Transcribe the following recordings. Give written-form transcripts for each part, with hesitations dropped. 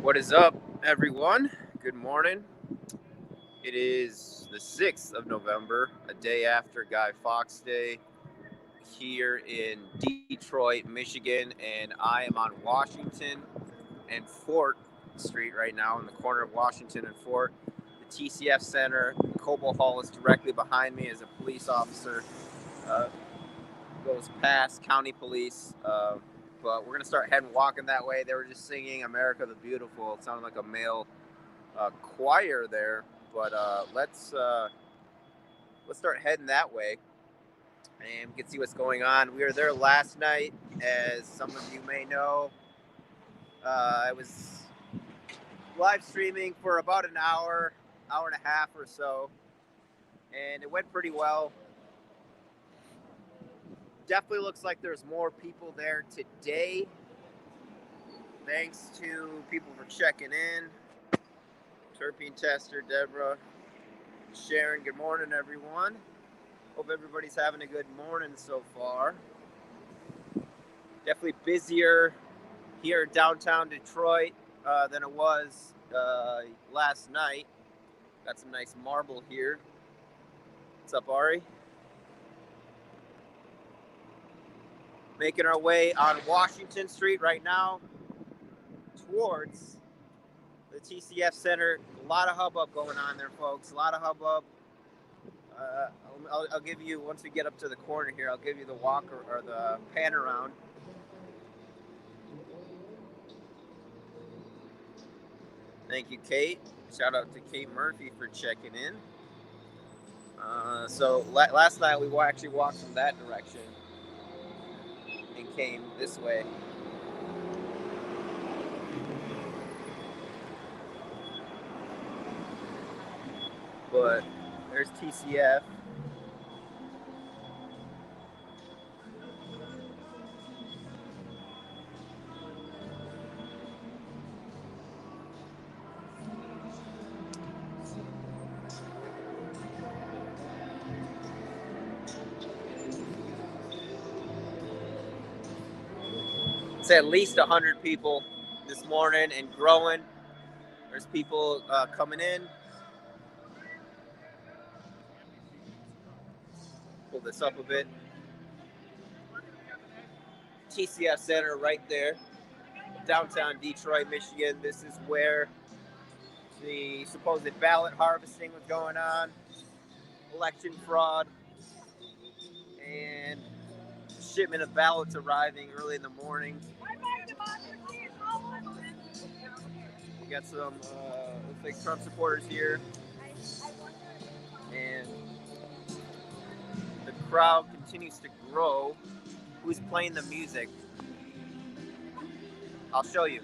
What is up, everyone? Good morning. It is the 6th of November, a day after Guy Fawkes Day, here in Detroit, Michigan, and I am on Washington and Fort Street right now, in the corner of Washington and Fort. The TCF Center, Cobo Hall is directly behind me as a police officer uh, goes past county police. But we're gonna start heading walking that way. They were just singing "America the Beautiful." It sounded like a male choir there, but let's start heading that way, and we can see what's going on. We were there last night, as some of you may know. I was live streaming for about an hour, hour and a half or so, and it went pretty well. Definitely looks like there's more people there today. Thanks to people for checking in. Terpene tester Deborah, Sharon, good morning, everyone. Hope everybody's having a good morning so far. Definitely busier here in downtown Detroit than it was last night. Got some nice marble here. What's up, Ari? Making our way on Washington Street right now towards the TCF Center. A lot of hubbub going on there, folks. A lot of hubbub. I'll give you, once we get up to the corner here, I'll give you the walk or the pan around. Thank you, Kate. Shout out to Kate Murphy for checking in. So last night we actually walked from that direction and came this way. But there's TCF. It's at least 100 people this morning and growing. There's people coming in. Pull this up a bit. TCF Center right there, downtown Detroit, Michigan. This is where the supposed ballot harvesting was going on, election fraud, and shipment of ballots arriving early in the morning. We got some looks like Trump supporters here, and the crowd continues to grow. Who's playing the music? I'll show you.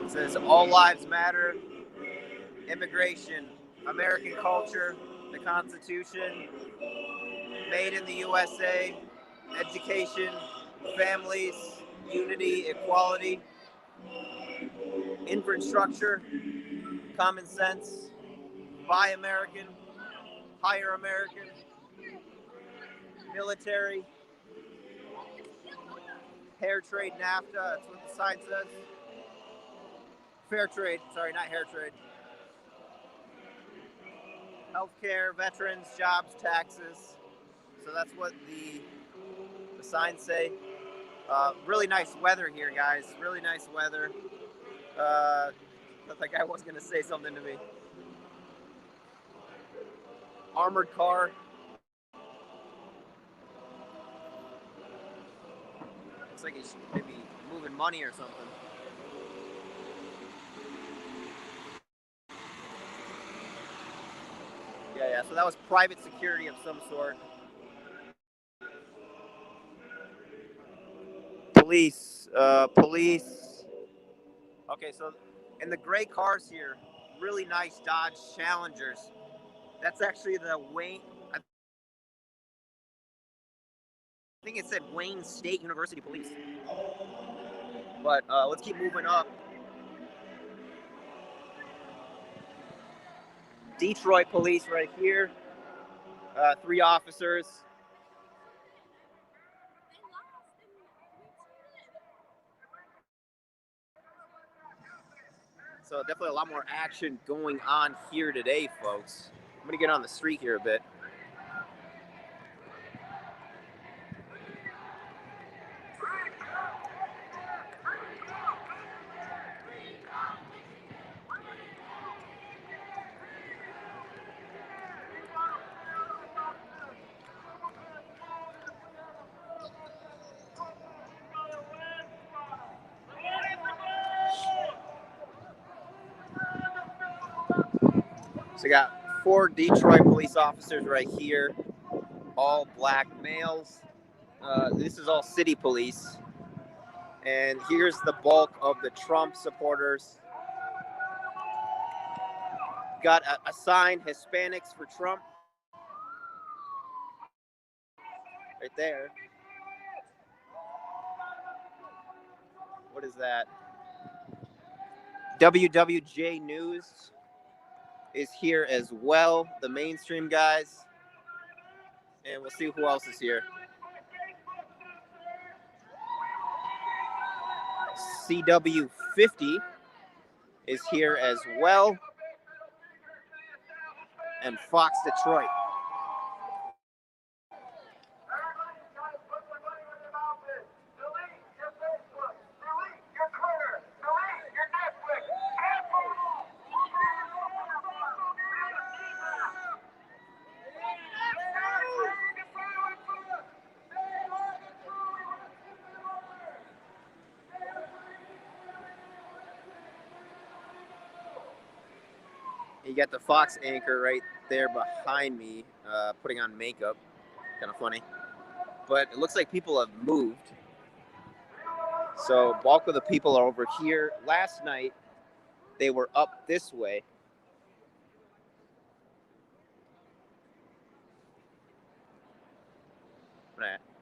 It says all lives matter, immigration, American culture, the Constitution, made in the USA, education, families, unity, equality, infrastructure, common sense, buy American, hire American, military, hair trade, NAFTA, that's what the sign says. Fair trade, sorry, not hair trade. Healthcare, veterans, jobs, taxes. So that's what the signs say. Really nice weather here, guys. Really nice weather. That guy was going to say something to me. Armored car. Looks like he's maybe moving money or something. Yeah. So that was private security of some sort. Police. Okay, so in the gray cars here, really nice Dodge Challengers. That's actually the Wayne. I think it said Wayne State University Police. But let's keep moving up. Detroit Police right here. 3 officers. So definitely a lot more action going on here today, folks. I'm gonna get on the street here a bit. So we got 4 Detroit police officers right here, all black males. This is all city police. And here's the bulk of the Trump supporters. Got a sign, Hispanics for Trump. Right there. What is that? WWJ News is here as well, the mainstream guys. And we'll see who else is here. CW 50 is here as well. And Fox Detroit. You got the Fox anchor right there behind me, putting on makeup. Kind of funny. But it looks like people have moved. So bulk of the people are over here. Last night, they were up this way.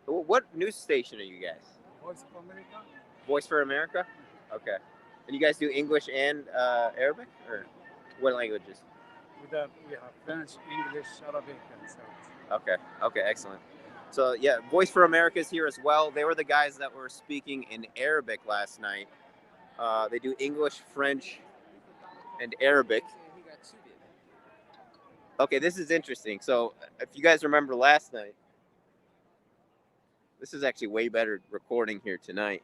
What news station are you guys? Voice of America. Voice for America? Okay. And you guys do English and Arabic? Or what languages? We have French, English, Arabic, and so. Okay, excellent. So yeah, Voice for America is here as well. They were the guys that were speaking in Arabic last night. They do English, French, and Arabic. Okay, this is interesting. So if you guys remember last night, this is actually way better recording here tonight.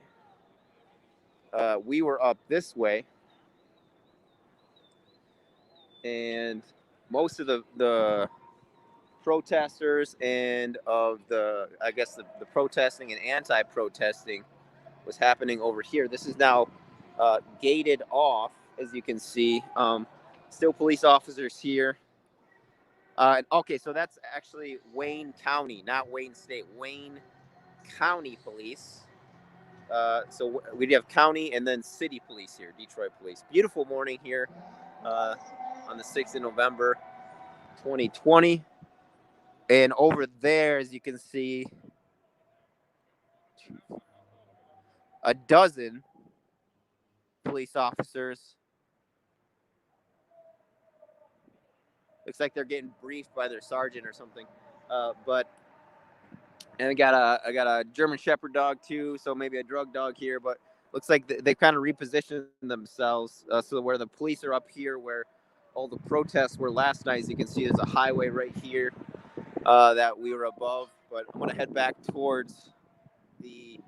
We were up this way, and most of the protesters and of the protesting and anti-protesting was happening over here. This is now gated off, as you can see. Still police officers here. Okay, so that's actually Wayne County, not Wayne State. Wayne County Police. So we have county and then city police here, Detroit police. Beautiful morning here on the 6th of November, 2020. And over there, as you can see, a dozen police officers. Looks like they're getting briefed by their sergeant or something. And I got a German Shepherd dog too, so maybe a drug dog here. But looks like they kind of repositioned themselves so where the police are up here, where all the protests were last night. As you can see, there's a highway right here that we were above. But I'm gonna head back towards the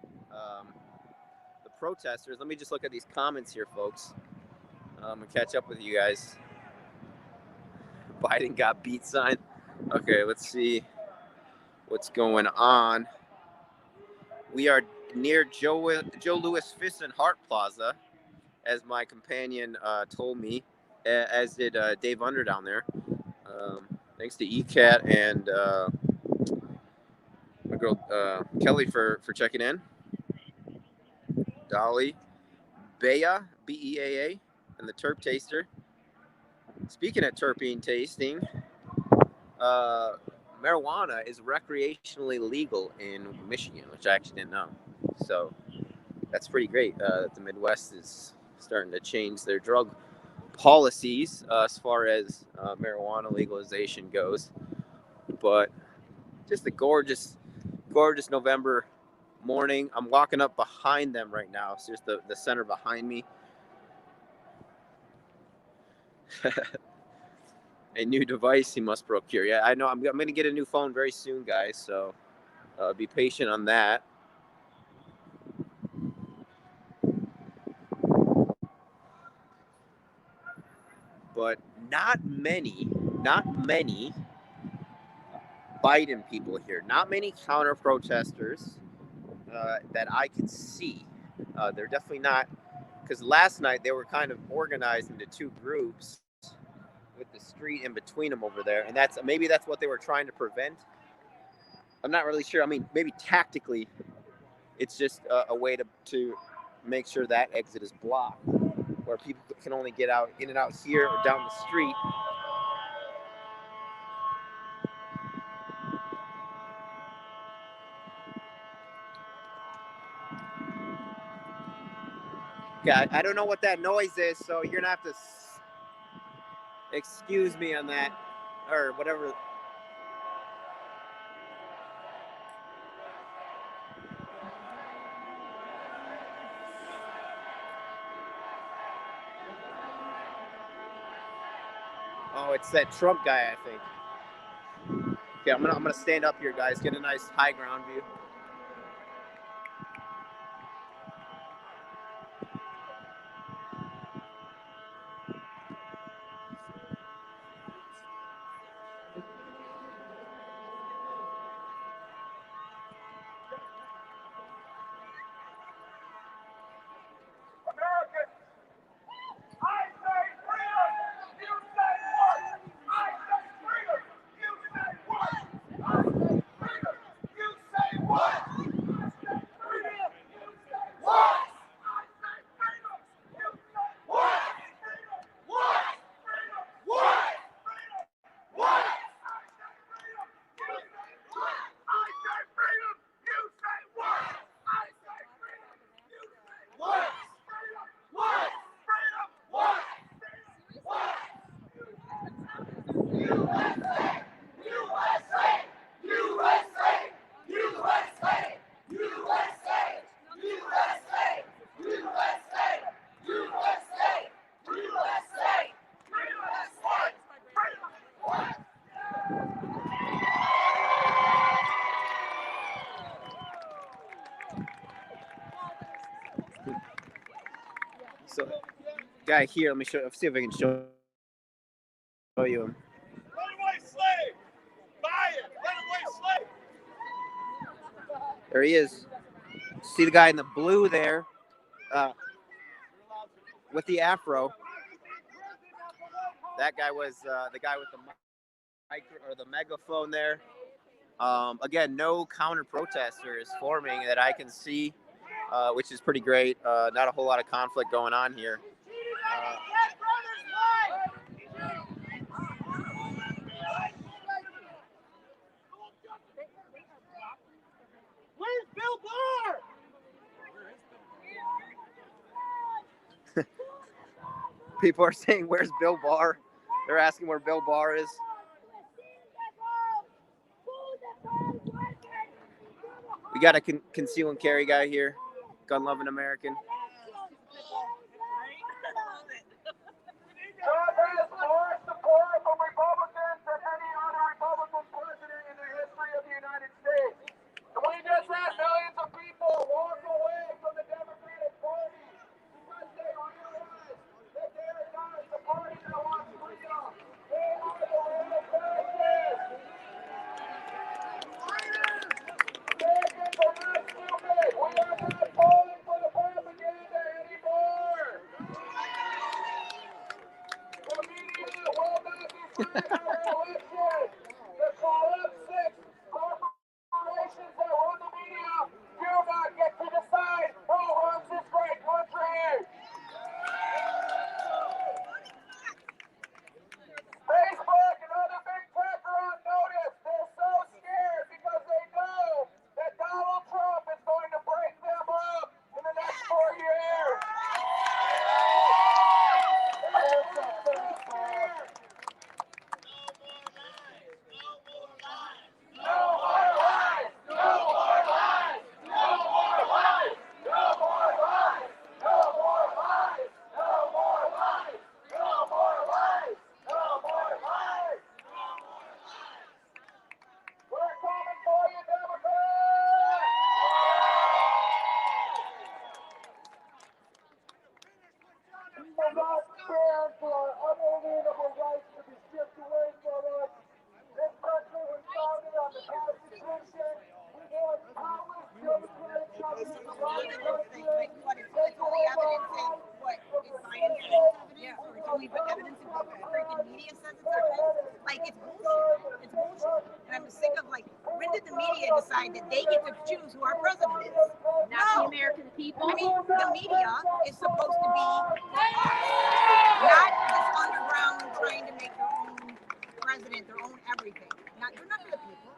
protesters. Let me just look at these comments here, folks. And catch up with you guys. Biden got beat sign. Okay, let's see what's going on. We are near Joe Louis Fisson Hart Plaza, as my companion told me, as did Dave Under down there. Thanks to ECAT and my girl Kelly for checking in. Dolly, Bea, Beaa, and the Terp Taster. Speaking of terpene tasting, marijuana is recreationally legal in Michigan, which I actually didn't know. So that's pretty great that the Midwest is starting to change their drug policies as far as marijuana legalization goes. But just a gorgeous November morning. I'm walking up behind them right now. So just the center behind me. A new device he must procure. Yeah, I know. I'm going to get a new phone very soon, guys. So be patient on that. But not many Biden people here. Not many counter protesters that I can see. They're definitely not, because last night they were kind of organized into two groups with the street in between them over there, and maybe that's what they were trying to prevent. I'm not really sure. I mean, maybe tactically, it's just a way to make sure that exit is blocked, where people can only get out in and out here or down the street. Yeah, I don't know what that noise is, so you're gonna have to excuse me on that, or whatever. Oh, it's that Trump guy, I think. Okay, I'm gonna stand up here, guys. Get a nice high ground view. So, guy here, let me see if I can show you him. Runaway slave! Buy it! Runaway slave! There he is. See the guy in the blue there, with the afro. That guy was the guy with the the megaphone there. Again, no counter protesters forming that I can see, which is pretty great. Not a whole lot of conflict going on here. Where's Bill Barr? People are saying, "Where's Bill Barr?" They're asking where Bill Barr is. We got a conceal and carry guy here, gun-loving American. Trump has more support from Republicans than any other Republican president in the history of the United States. And we just had millions of people walk away from the Democratic Party because they realize that they are not the party that wants freedom. They are the real fascists. Americans are not stupid. We have to The collapse 6 corporations that run the media do not get to decide who runs this great country. Facebook and other big tech are on notice. They're so scared because they know that Donald Trump is going to break them up in the next 4 years. They're so scared. No more lies! No more lies! No more lies! No more lies! No more lies! No more lies! No more lies! No more lies! We're coming for you, Democrats! We will not stand for our unalienable rights to be stripped away from us. This country was founded on the Constitution. We want countless Democratic governors around the country. Take away our rights. What is Biden's evidence? Yeah. Or do we put evidence in what the freaking media says it's evidence? Like, it's bullshit. It's bullshit. And I'm sick of, like, when did the media decide that they get to choose who our president is? Not the American people. I mean, the media is supposed to be not this underground trying to make their own president, their own everything. They're not for the people.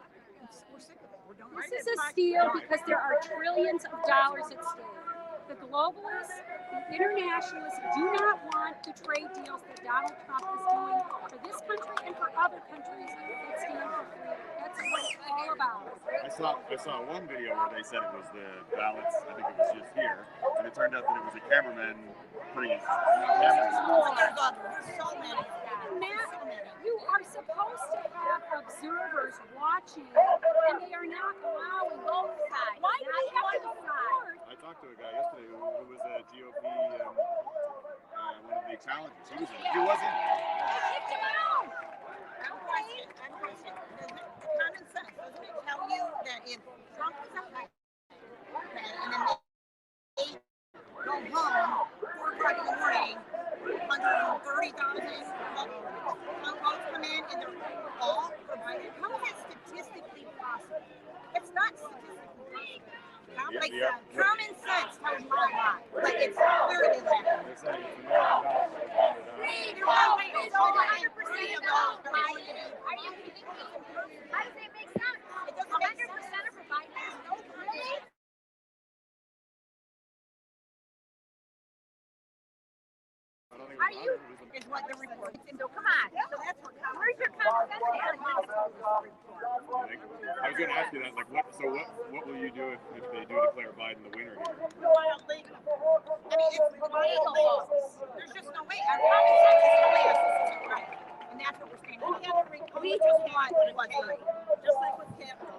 We're sick of it. We're done. This is a steal because there are trillions of dollars at stake. The globalists, the internationalists do not want the trade deals that Donald Trump is doing for this country and for other countries that stand for freedom. That's what it's all about. I saw one video where they said it was the ballots. I think it was just here, and it turned out that it was a cameraman putting his camera. There's so many. Matt, you are supposed to have observers watching, and they are not allowing both sides. Why do we have to record? I talked to a guy yesterday who was a GOP, one of the challengers. He wasn't. Kicked him out. I'm question. Common sense, doesn't it tell you that if Trump is elected, okay, and then they go home 4 o'clock in the morning, 130,000 votes come in, and they're all for Biden? How is that statistically possible? It's not statistically possible. Common sense tells you a lot. Like, it's clearly that. They're saying it's $1 million. It's 100% about Biden. Are you kidding me? How does it make sense? It doesn't make 100% for Biden. No, really? Are you? is what the report is. So come on. So that's what. Where's your common sense? I was going to ask you that. Like, what will you do if they do declare Biden the winner here? I mean, it's illegal. There's just no way. Our common sense is the way us to do right. And that's what we're saying. We just want what's right. Just like with Capitol.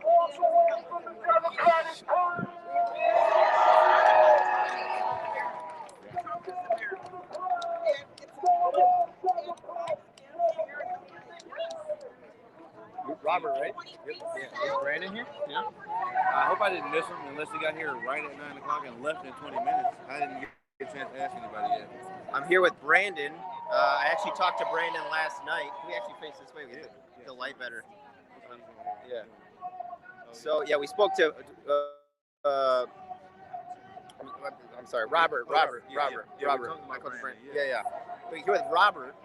Robert, right? Yep. Yeah. Is Brandon here? Yeah. I hope I didn't miss him unless he got here right at 9 o'clock and left in 20 minutes. I didn't get a chance to ask anybody yet. I'm here with Brandon. I actually talked to Brandon last night. We actually face this way. We get the light better. Yeah. So, yeah, we spoke to, I'm sorry, Robert. My close friend. Yeah. We're here with Robert.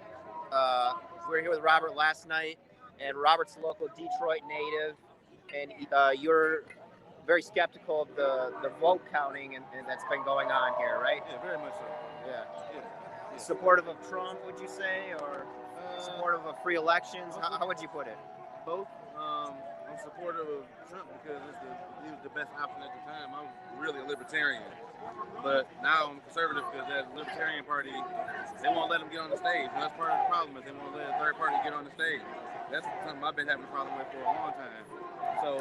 We were here with Robert last night, and Robert's a local Detroit native, and you're very skeptical of the vote counting and that's been going on here, right? Yeah, very much so. Yeah. Supportive of Trump, would you say, or supportive of free elections? How would you put it? Both. I'm supportive of Trump because he was the best option at the time. I was really a libertarian. But now I'm conservative because that Libertarian Party, they won't let them get on the stage. And that's part of the problem is they won't let a third party get on the stage. That's something I've been having a problem with for a long time. So,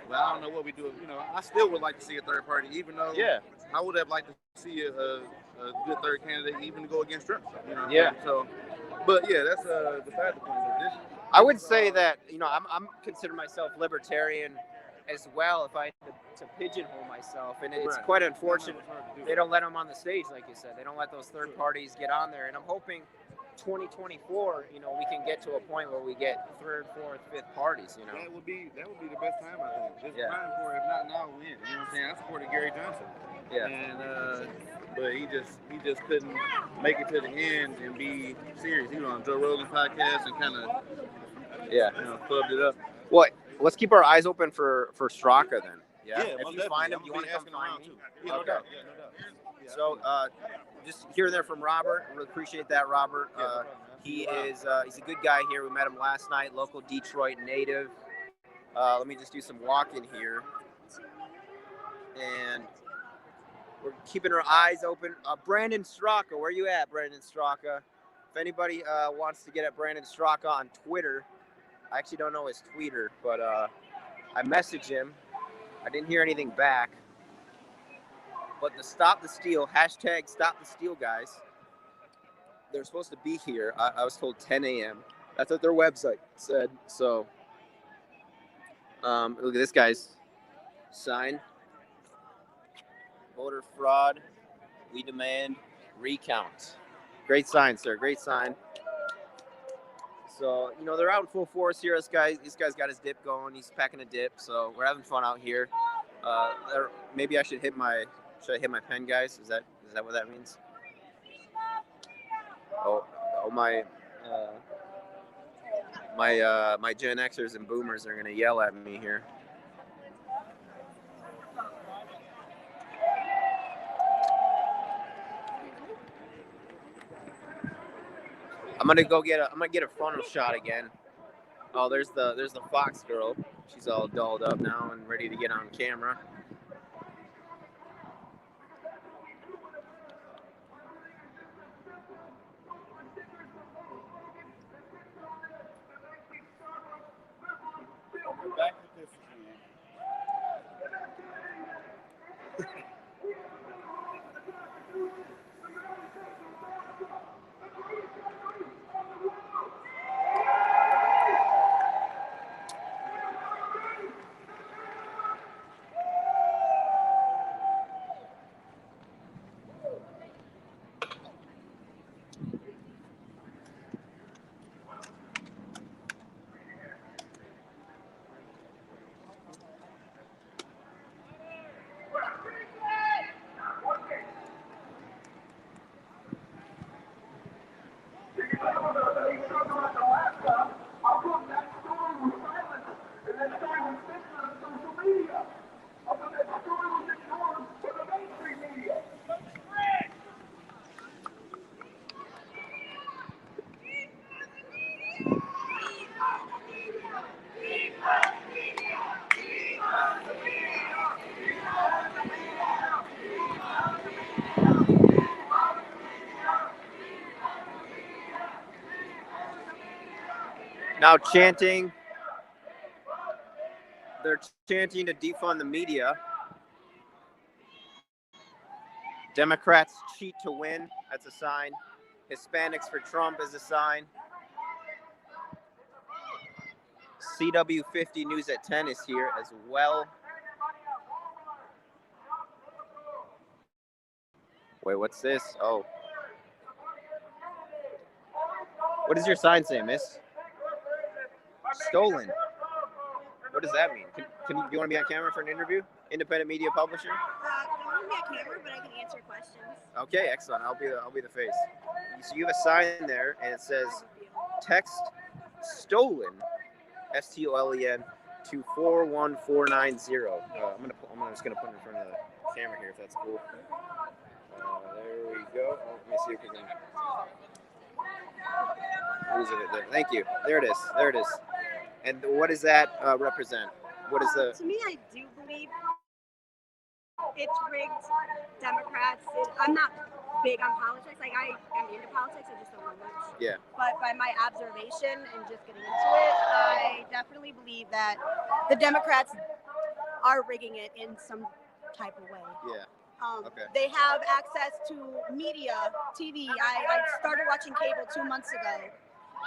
but I don't know what we do. You know, I still would like to see a third party, even though I would have liked to see a good third candidate even go against Trump. You know? Yeah. So, but yeah, that's beside the point. I would say that, you know, I'm consider myself libertarian as well if I had to pigeonhole myself, and it's quite unfortunate they don't let them on the stage, like you said. They don't let those third parties get on there, and I'm hoping 2024, you know, we can get to a point where we get third, fourth, fifth parties, you know. That would be the best time, I think. Just Yeah. prime for it, if not now, when. You know what I'm saying? I supported Gary Johnson. Yeah. And but he just couldn't make it to the end and be serious. He was on Joe Rogan's podcast and kind of clubbed it up. Well, let's keep our eyes open for Straka then. Yeah. Yeah, If you find him, you want to come find me? too. Yeah, no Okay. doubt. Yeah, no doubt. Yeah, So, just hearing there from Robert, really appreciate that, Robert. He is he's a good guy here. We met him last night, local Detroit native. Let me just do some walking here, and we're keeping our eyes open. Brandon Straka, where you at, Brandon Straka? If anybody wants to get at Brandon Straka on Twitter, I actually don't know his tweeter, but I messaged him. I didn't hear anything back. But the Stop the Steal, hashtag Stop the Steal guys, they're supposed to be here. I was told 10 a.m. That's what their website said. So, look at this guy's sign. Voter fraud. We demand recount. Great sign, sir. Great sign. So, you know, they're out in full force here. This guy's got his dip going. He's packing a dip. So we're having fun out here. Maybe I should hit my pen, guys? Is that what that means? Oh my Gen Xers and Boomers are gonna yell at me here. I'm gonna get a frontal shot again. Oh, there's the Fox girl. She's all dolled up now and ready to get on camera. Back with this Now chanting. They're chanting to defund the media. Democrats cheat to win. That's a sign. Hispanics for Trump is a sign. CW50 News at 10 is here as well. Wait, what's this? Oh. What does your sign say, miss? Stolen. What does that mean? Do you want to be on camera for an interview? Independent media publisher? I won't be on camera, but I can answer questions. Okay, excellent. I'll be the face. So you have a sign there, and it says text stolen, STOLEN, to 41490. I'm just gonna put it in front of the camera here, if that's cool. There we go. Let me see if we can. Who's it? Thank you. There it is. There it is. And what does that represent? What is the? To me, I do believe it's rigged. Democrats. I'm not big on politics. Like, I am into politics. I just don't know much. Yeah. But by my observation and just getting into it, I definitely believe that the Democrats are rigging it in some type of way. Yeah. Okay. They have access to media, TV. I started watching cable 2 months ago,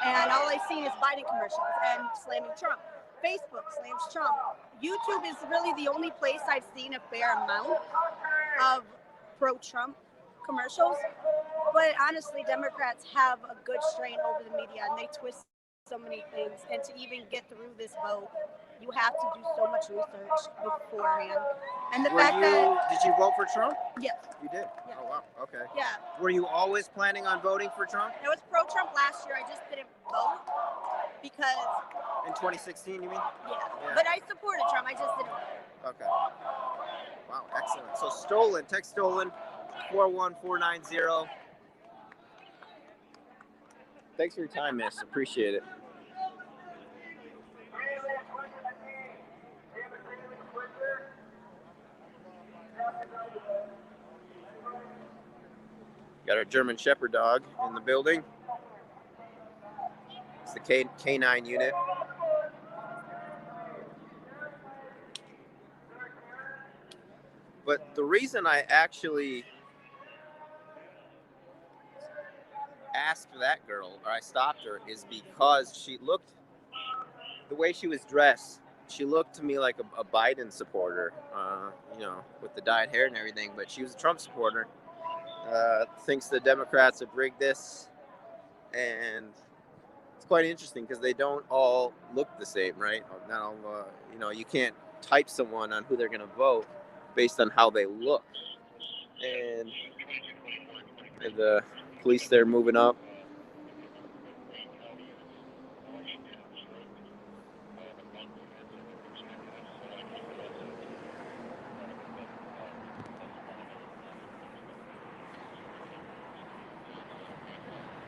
and all I see is Biden commercials and slamming Trump. Facebook slams Trump. YouTube is really the only place I've seen a fair amount of pro-Trump commercials. But honestly, Democrats have a good strain over the media, and they twist so many things. And to even get through this vote, you have to do so much research beforehand. And the fact that Did you vote for Trump? yes, You did? Yeah. Oh, wow. Okay. yeah, Were you always planning on voting for Trump? it was pro-Trump last year. I just didn't vote because In 2016, you mean? yeah. Yeah. But I supported Trump. I just didn't vote. Okay. Wow, excellent. So stolen, text stolen, 41490. Thanks for your time, miss. Appreciate it. Got our German Shepherd dog in the building. It's the K9 unit. But the reason I actually asked that girl, or I stopped her, is because she looked, the way she was dressed, she looked to me like a Biden supporter, with the dyed hair and everything, but she was a Trump supporter. Thinks the Democrats have rigged this, and it's quite interesting because they don't all look the same, right? Now, you can't type someone on who they're going to vote based on how they look. And the police there moving up.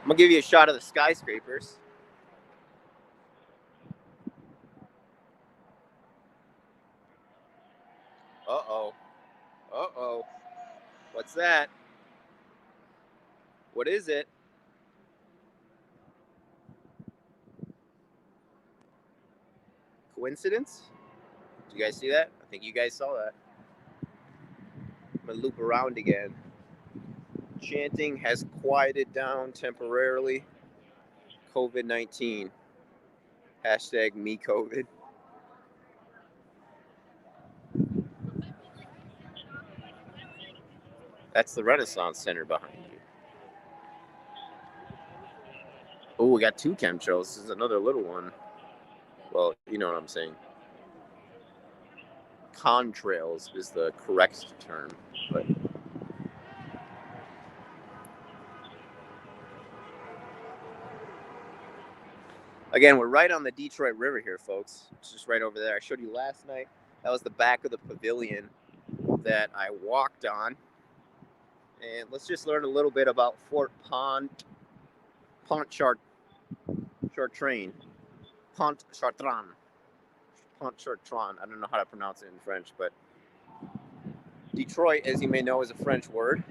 I'm gonna give you a shot of the skyscrapers. Uh-oh. Uh-oh. What's that? What is it? Coincidence? Did you guys see that? I think you guys saw that. I'm gonna loop around again. Chanting has quieted down temporarily. COVID-19. Hashtag me COVID. That's the Renaissance Center behind you. Oh, we got two chemtrails. This is another little one. Well, you know what I'm saying. Contrails is the correct term, but again, we're right on the Detroit River here, folks. It's just right over there. I showed you last night. That was the back of the pavilion that I walked on. And let's just learn a little bit about Fort Pontchartrain. Pontchartrain. I don't know how to pronounce it in French, but Detroit, as you may know, is a French word.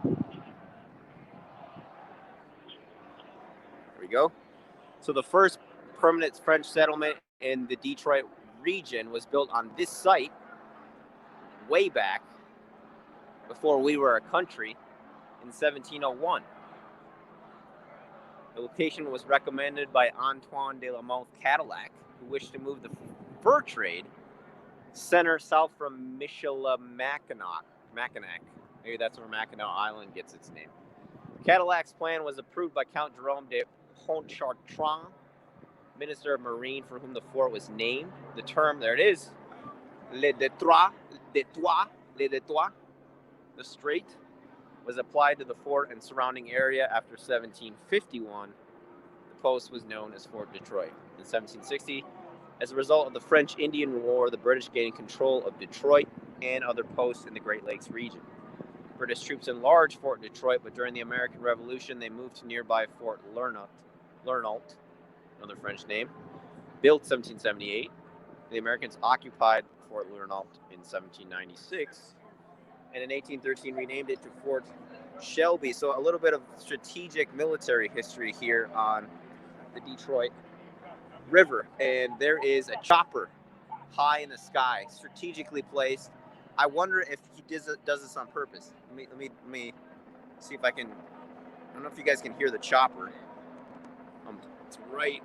There we go. So the first permanent French settlement in the Detroit region was built on this site way back before we were a country in 1701. The location was recommended by Antoine de la Mothe Cadillac, who wished to move the fur trade center south from Michilimackinac. Maybe that's where Mackinac Island gets its name. Cadillac's plan was approved by Count Jerome de Pontchartrain, Minister of Marine, for whom the fort was named. The term, there it is, le Detroit, the strait, was applied to the fort and surrounding area after 1751. The post was known as Fort Detroit. In 1760, as a result of the French Indian War, the British gained control of Detroit and other posts in the Great Lakes region. British troops enlarged Fort Detroit, but during the American Revolution, they moved to nearby Fort Lernault, another French name, built 1778. The Americans occupied Fort Lernault in 1796, and in 1813 renamed it to Fort Shelby. So a little bit of strategic military history here on the Detroit River. And there is a chopper high in the sky, strategically placed. I wonder if he does this on purpose. Let me see if I can. I don't know if you guys can hear the chopper. It's right.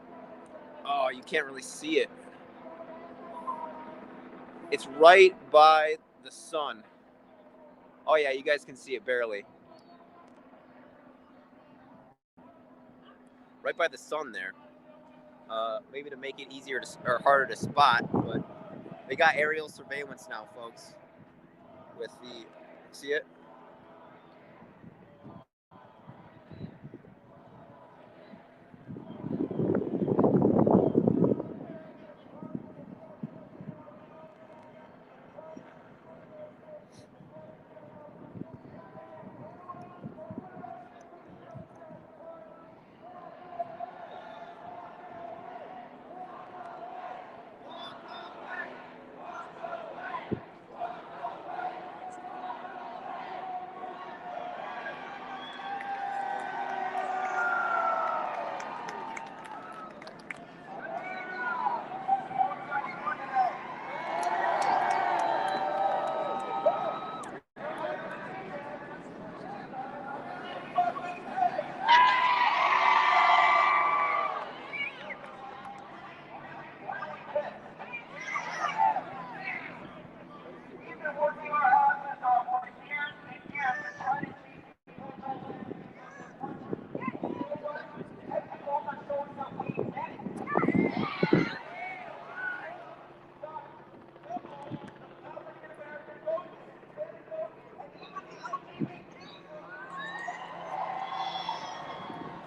Oh, you can't really see it. It's right by the sun. Oh yeah, you guys can see it barely. Right by the sun there. Maybe to make it easier to, or harder to spot, but they got aerial surveillance now, folks. With the, see it?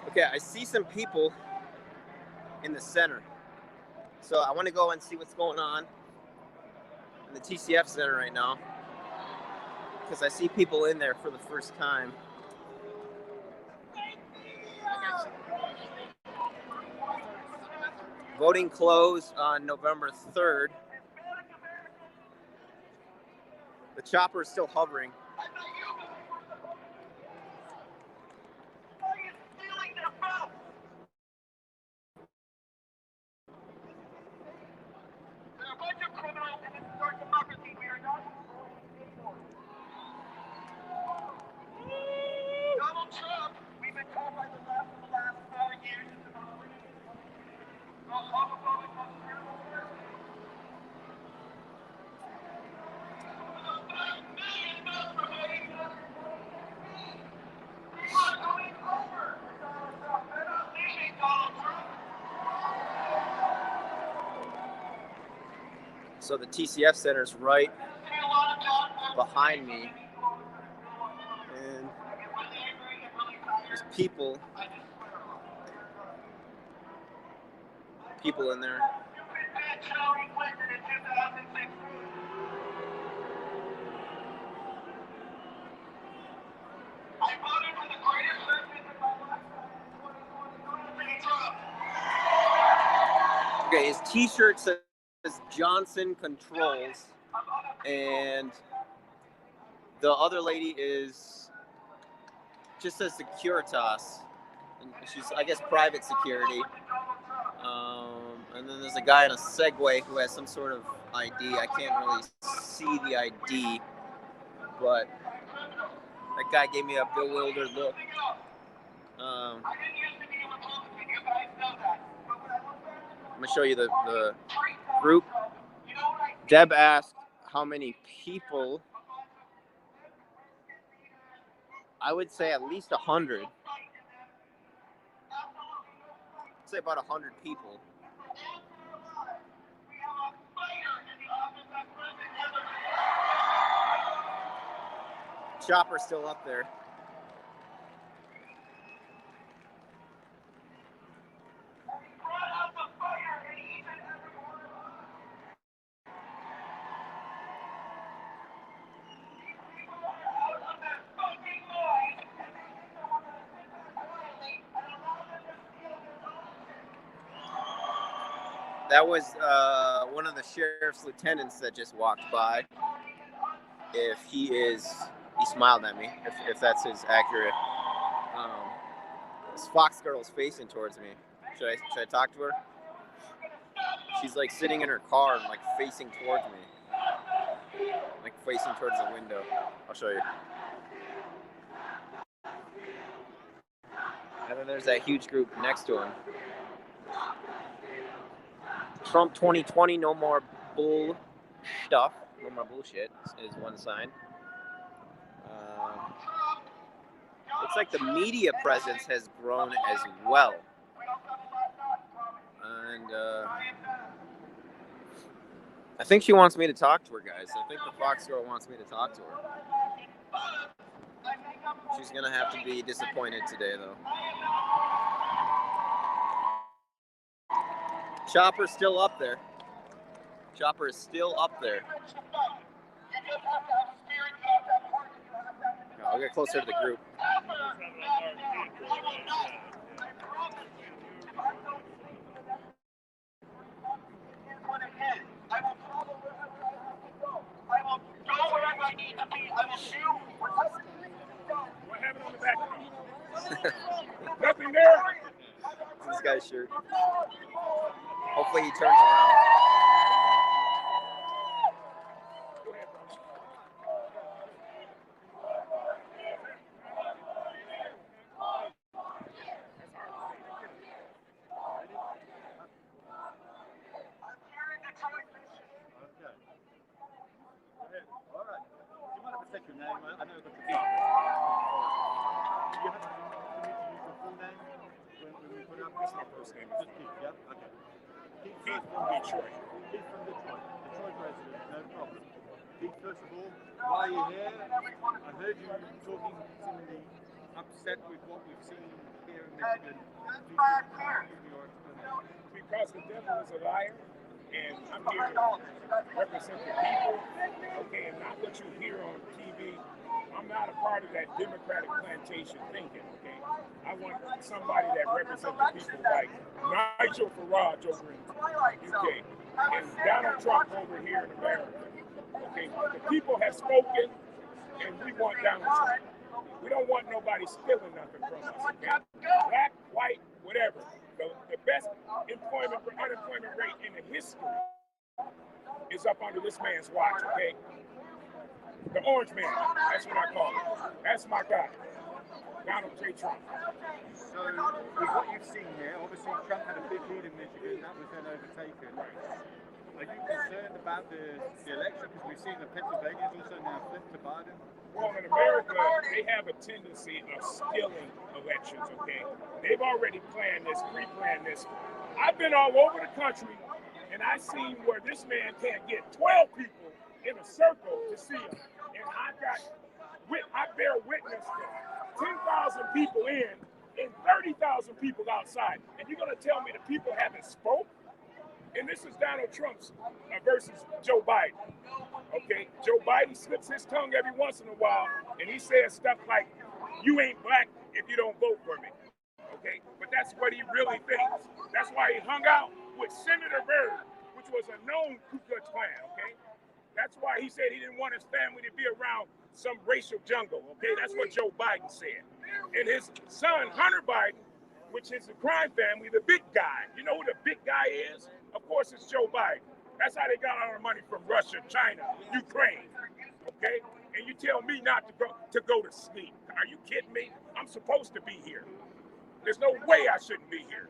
Okay, I see some people in the center. So I want to go and see what's going on in the TCF center right now. Because I see people in there for the first time. Voting closed on November 3rd. The chopper is still hovering. So the TCF center is right behind me, and there's people in there. Okay, his T-shirt says Johnson Controls, and the other lady just says Securitas, and she's, I guess, private security. And then there's a guy in a Segway who has some sort of ID. I can't really see the ID, but that guy gave me a bewildered look. I'm gonna show you the group. Deb asked how many people. I would say at least 100. I'd say about 100 people. Chopper's still up there. That was one of the sheriff's lieutenants that just walked by. He smiled at me, if that's his accurate. This fox girl's facing towards me. Should I talk to her? She's like sitting in her car and like facing towards me. Like facing towards the window. I'll show you. And then there's that huge group next to him. Trump 2020, no more bull. stuff. No more bullshit is one sign. Looks like the media presence has grown as well. And I think she wants me to talk to her, guys. I think the Fox girl wants me to talk to her. She's going to have to be disappointed today, though. Chopper's still up there. Chopper is still up there. I'll get closer to the group. What happened on the back? Nothing there. This guy's shirt. Hopefully he turns around. Keith from Detroit. Keith from Detroit. Detroit resident, no problem. Keith, first of all, why are you here? I heard you talking seemingly upset with what we've seen here in Michigan. Please give your explanation. Because the devil is a liar, and I'm here to represent the people, okay, and not what you hear on TV. I'm not a part of that Democratic plantation thinking, okay? I want somebody that represents the people like Nigel Farage over in UK and Donald Trump over here in America. Okay, the people have spoken, and we want Donald Trump. We don't want nobody stealing nothing from us, okay? Black, white, whatever. The best unemployment rate in the history is up under this man's watch, okay? The orange man, that's what I call it. That's my guy, Donald J. Trump. So, with what you've seen here, obviously Trump had a big lead in Michigan, that was then overtaken. Are you concerned about the election? Because we've seen that Pennsylvania's also now flipped to Biden. Well, in America, they have a tendency of stealing elections, okay? They've already planned this, pre-planned this. I've been all over the country, and I've seen where this man can't get 12 people in a circle to see him. And I bear witness to 10,000 people in and 30,000 people outside. And you're going to tell me the people haven't spoke? And this is Donald Trump's versus Joe Biden. Okay, Joe Biden slips his tongue every once in a while, and he says stuff like, "You ain't black if you don't vote for me." Okay, but that's what he really thinks. That's why he hung out with Senator Byrd, which was a known Ku Klux Klan. Okay, that's why he said he didn't want his family to be around some racial jungle. Okay, that's what Joe Biden said. And his son Hunter Biden, which is a crime family, the big guy. You know who the big guy is? Of course, it's Joe Biden. That's how they got all the money from Russia, China, Ukraine, okay? And you tell me not to go to sleep. Are you kidding me? I'm supposed to be here. There's no way I shouldn't be here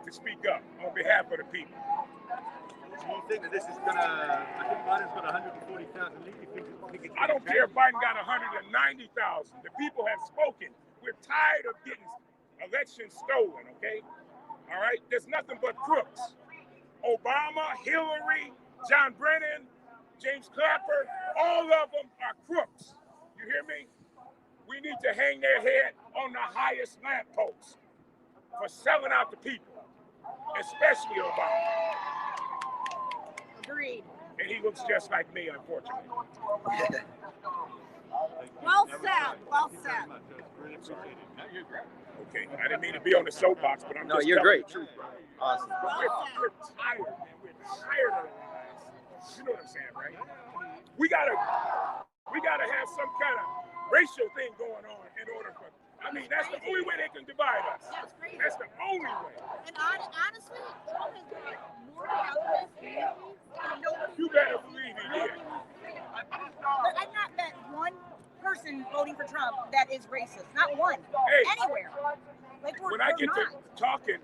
to speak up on behalf of the people. Do you think that this is going to, I think Biden's got 140,000 lead. I don't care if Biden got 190,000. The people have spoken. We're tired of getting elections stolen, okay? All right? There's nothing but crooks. Obama, Hillary, John Brennan, James Clapper, all of them are crooks. You hear me? We need to hang their head on the highest lamppost for selling out the people, especially Obama. Agreed. And he looks just like me, unfortunately. Well said. Well said. Really appreciate it. No, you're great. Okay, I didn't mean to be on the soapbox, but I'm just you're telling great. the truth, bro. Awesome. We're tired, man. We're tired of the lies. You know what I'm saying, right? We gotta have some kind of racial thing going on in order for. I mean, that's the only way they can divide us. That's the only way. And honestly, Trump has got more evidence than nobody. You better believe he did. I've not met one person voting for Trump that is racist. Not one. Hey, anywhere. Like when I get to talking,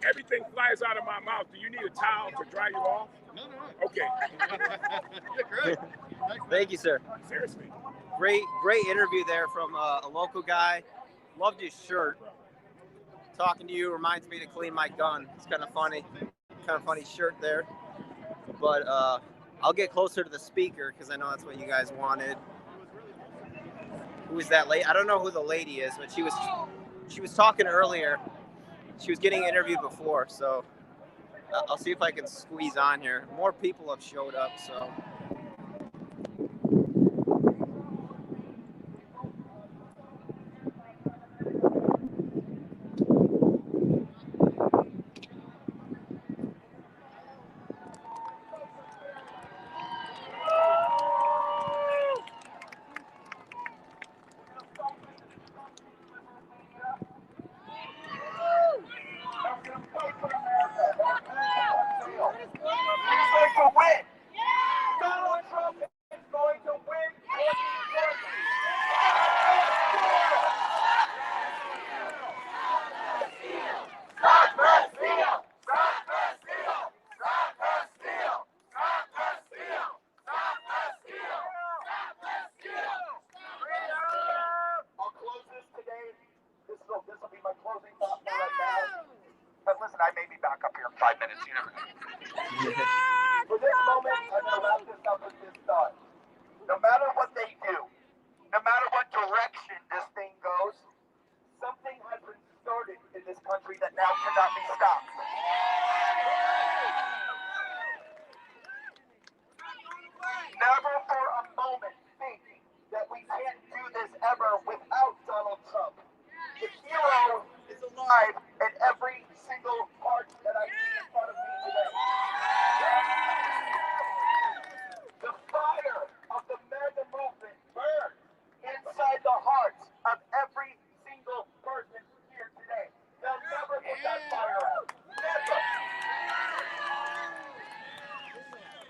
everything flies out of my mouth. Do you need a towel to dry you off? No. Okay. You're great. Thank you, sir. Seriously. Great interview there from a local guy. Loved his shirt. Talking to you reminds me to clean my gun. It's kind of funny shirt there. But I'll get closer to the speaker because I know that's what you guys wanted. Who is that lady? I don't know who the lady is, but she was talking earlier. She was getting interviewed before, so I'll see if I can squeeze on here. More people have showed up, so. I may be back up here in 5 minutes. You never know. For this moment, I'm going to wrap this up with this thought. No matter what they do, no matter what direction this thing goes, something has been started in this country that now cannot be stopped. Never for a moment think that we can't do this ever without Donald Trump. The hero is alive in every single part that I see in front of me today. The fire of the MAGA movement burns inside the hearts of every single person here today. They'll never put that fire out. Never.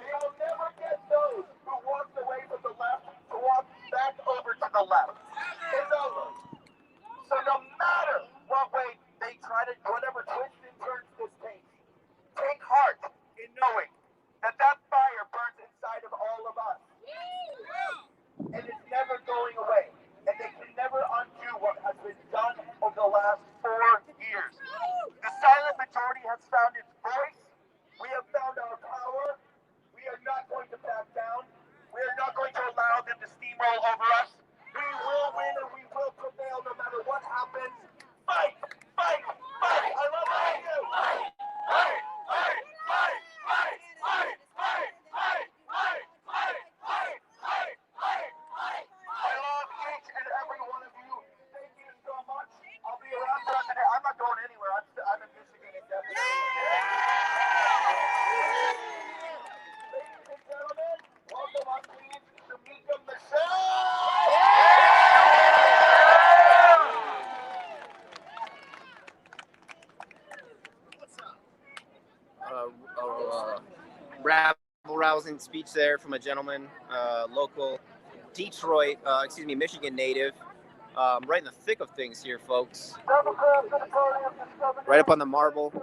They will never get those who walked away from the left to walk back over to the left. It's over. So no matter what way they try to, whatever twists and turns this takes, take heart in knowing that that fire burns inside of all of us. And it's never going away. And they can never undo what has been done over the last 4 years. The silent majority has found its voice. We have found our power. We are not going to back down. We are not going to allow them to steamroll over us. We will win and we will prevail no matter what happens. Fight! Fight! Fight! I love all of you! Fight! Fight! Fight! Fight! Fight! Fight! Fight! Fight! Fight! Fight! Fight! Fight! Fight! Fight! I love each and every one of you. Thank you so much. I'll be around for today. I'm not going anywhere. I'm in Michigan indefinitely. Ladies and gentlemen, welcome on please Shamika Michelle. Rabble-rousing speech there from a gentleman, local Detroit, Michigan native. Right in the thick of things here, folks. Right up on the marble.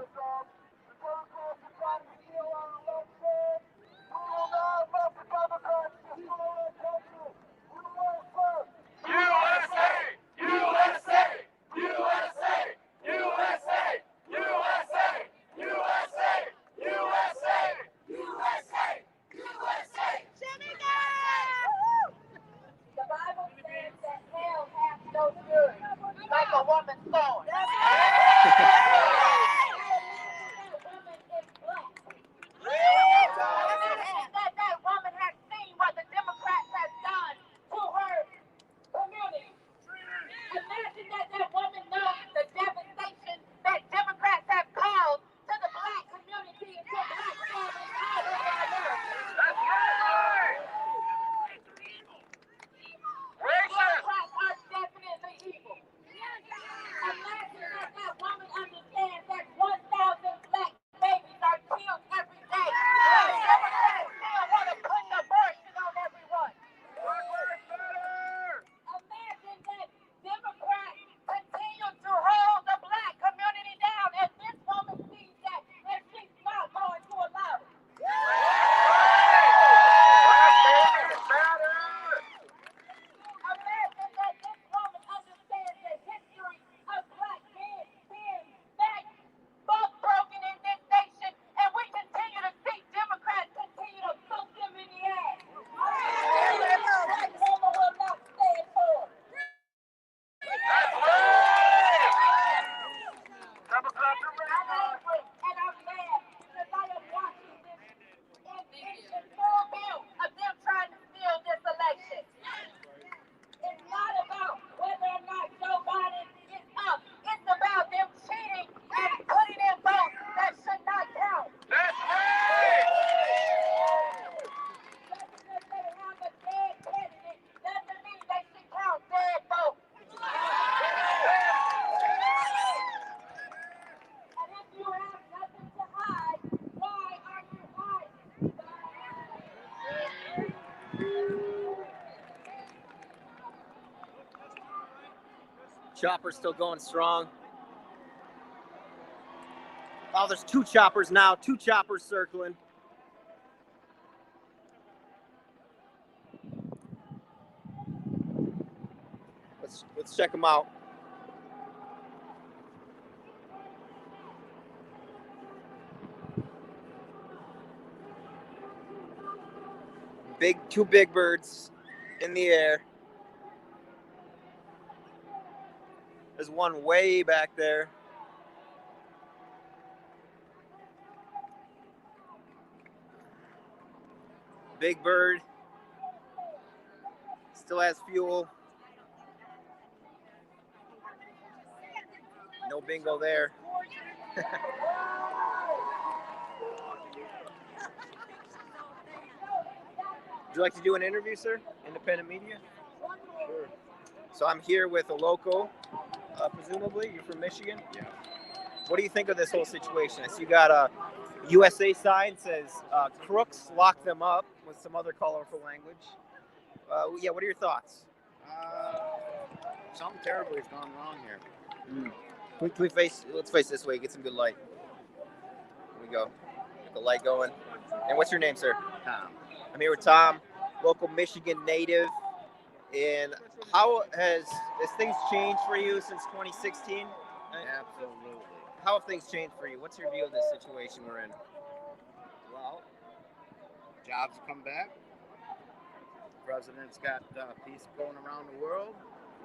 Chopper's still going strong. Oh, there's 2 choppers now. 2 choppers circling. Let's check them out. Two big birds in the air. There's one way back there. Big bird still has fuel. No bingo there. Would you like to do an interview, sir? Independent media? Sure. So I'm here with a local, presumably. You're from Michigan? Yeah. What do you think of this whole situation? I see you got a USA sign says crooks lock them up with some other colorful language. Yeah, what are your thoughts? Something terribly has gone wrong here. Let's face this way, get some good light. Here we go. Get the light going. And what's your name, sir? Tom. I'm here with Tom, local Michigan native. And how has things changed for you since 2016? Absolutely. How have things changed for you? What's your view of this situation we're in? Well, jobs come back. The president's got peace going around the world.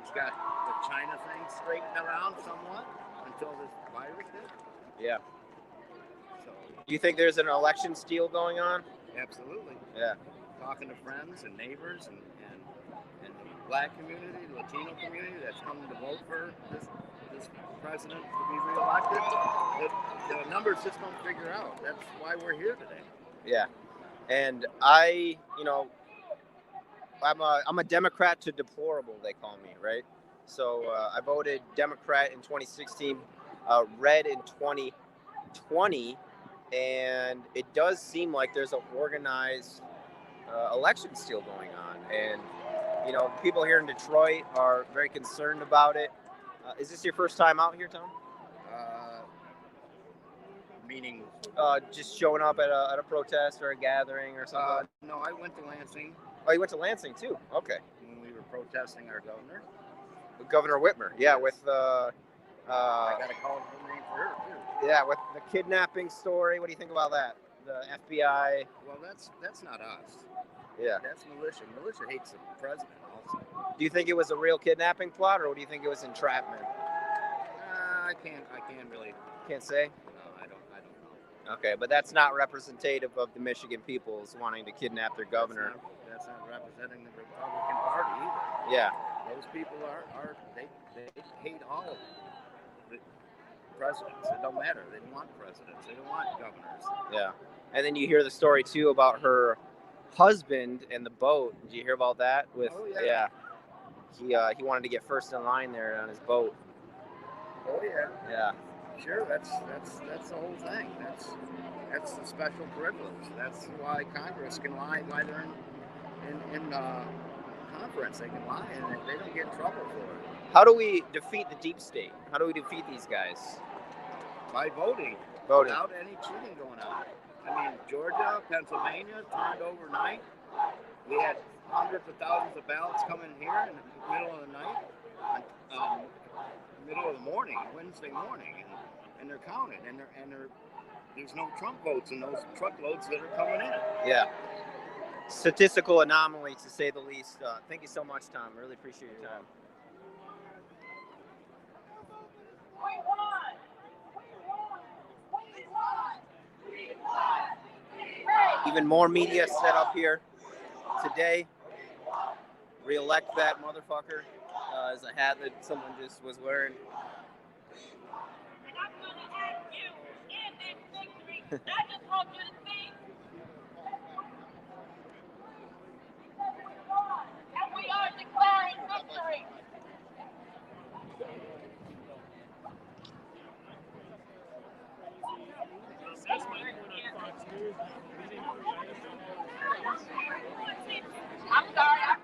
He's got the China thing straightened around somewhat until this virus hit. Yeah. So, Do you think there's an election steal going on? absolutely. Yeah. Talking to friends and neighbors and the black community, the Latino community that's coming to vote for this president to be reelected, the numbers just don't figure out. That's why we're here today. Yeah. And I'm a Democrat to deplorable, they call me, right? So I voted Democrat in 2016, red in 2020, and it does seem like there's an organized election steal going on. And, people here in Detroit are very concerned about it. Is this your first time out here, Tom? Meaning? Just showing up at a protest or a gathering or something? No, I went to Lansing. Oh, you went to Lansing too? Okay. When we were protesting our governor. Governor Whitmer, yeah, with I got a call from her for her too. Yeah, with the kidnapping story. What do you think about that? The FBI. Well, that's not us. Yeah. That's militia. Militia hates the president also. Do you think it was a real kidnapping plot, or do you think it was entrapment? I can't really. Can't say. No, I don't know. Okay, but that's not representative of the Michigan peoples wanting to kidnap their governor. That's not representing the Republican Party either. Yeah. Those people they hate all of the presidents. It don't matter. They don't want presidents. They don't want governors. Yeah. And then you hear the story too about her husband and the boat. Did you hear about that? Yeah. He wanted to get first in line there on his boat. Oh yeah. Yeah. Sure, that's the whole thing. That's the special privilege. That's why Congress can lie while they're in conference. They can lie and they don't get in trouble for it. How do we defeat the deep state? How do we defeat these guys? By voting. Voting. Without any cheating going on. I mean, Georgia, Pennsylvania turned overnight. We had hundreds of thousands of ballots coming here in the middle of the night, middle of the morning, Wednesday morning, and they're counted, and there's no Trump votes in those truckloads that are coming in. Yeah. Statistical anomaly, to say the least. Thank you so much, Tom. Really appreciate your time. Even more media set up here today. Re-elect that motherfucker as a hat that someone just was wearing. And I'm going to ask you in this victory, I just want you to see. And we are declaring victory. I'm sorry, I'm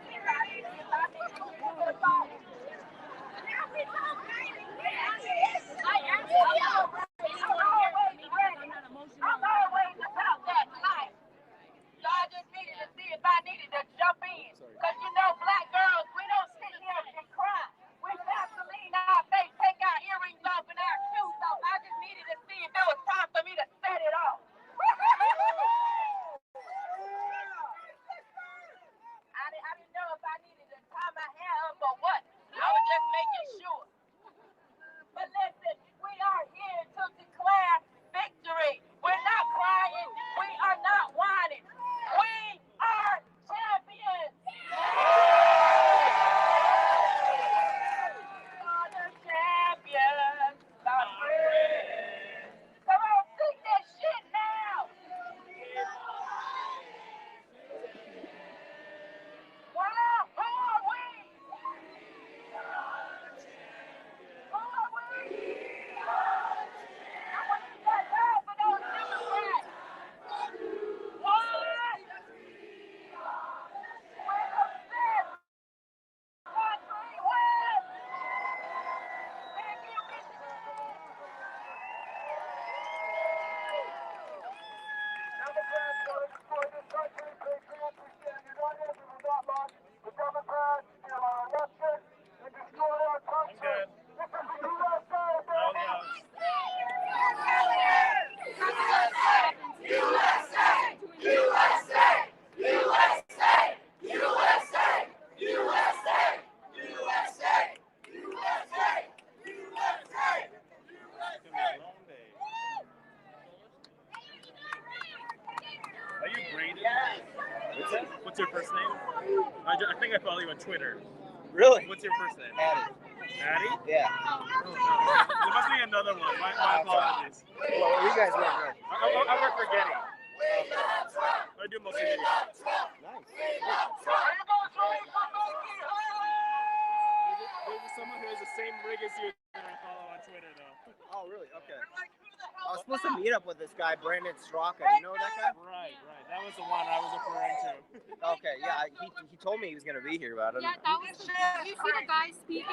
I think I follow you on Twitter. Really? What's your first name? Addie. Addie? Yeah. Oh, no. There must be another one. My apologies. Well, you guys work with? I work for Getty. I do mostly video. Nice. There's someone who has the same rig as you that I follow on Twitter, though. Oh, really? Okay. I was supposed to meet up with this guy, Brandon Straka. Do you know that guy? Right. That was the one I was referring to. Okay, yeah. He told me he was going to be here, but I don't Yeah, know. that was the. You see the guy speaking?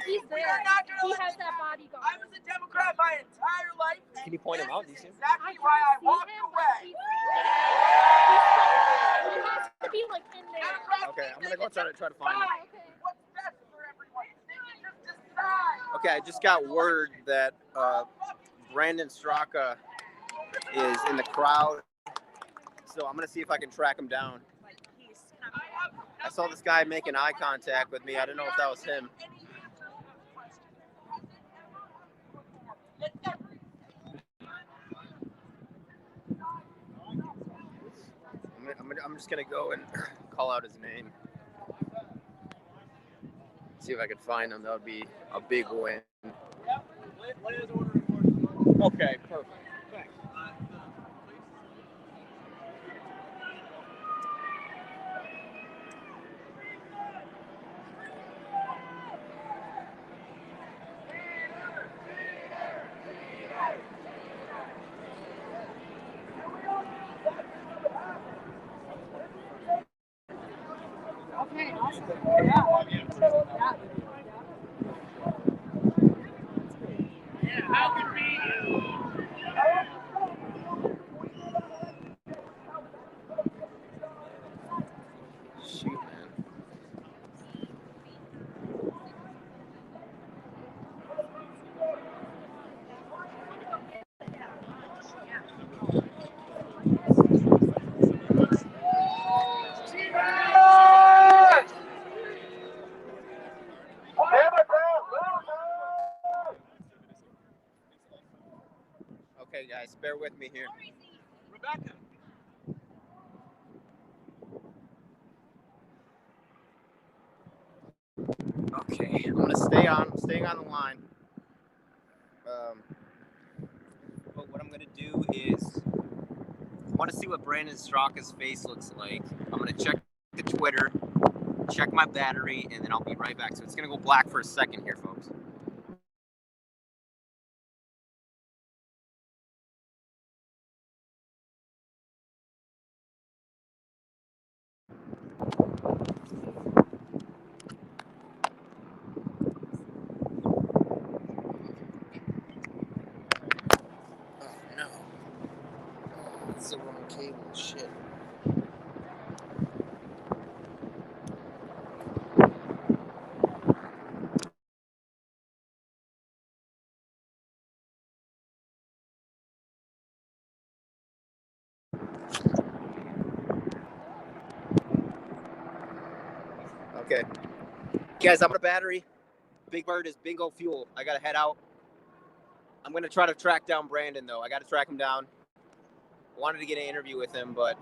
He's there. He has that bodyguard. I was a Democrat my entire life. Can you point him out? Do you see him? Exactly why I walked away. He has to be like in there. Okay, I'm going to go try to find him. What's best for everyone? Just decide. Okay, I just got word that Brandon Straka is in the crowd, so I'm gonna see if I can track him down. I saw this guy making eye contact with me. I didn't know if that was him. I'm just gonna go and call out his name. See if I can find him. That would be a big win. Okay, perfect. Thanks. Okay, awesome. Yeah. How convenient. Shoot, man. Okay, guys, bear with me here. Rebecca. Okay, I'm gonna stay on. I'm staying on the line. But what I'm gonna do is, I want to see what Brandon Straka's face looks like. I'm gonna check the Twitter, check my battery, and then I'll be right back. So it's gonna go black for a second here, folks. Oh no, it's the wrong cable. Shit. Okay. Guys, I'm on a battery. Big Bird is bingo fuel. I gotta head out. I'm gonna try to track down Brandon though. I gotta track him down. Wanted to get an interview with him, but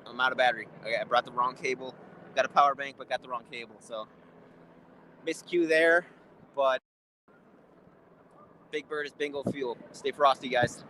I'm out of battery. Okay, I brought the wrong cable. Got a power bank, but got the wrong cable. So miscue there, but Big Bird is bingo fuel. Stay frosty, guys.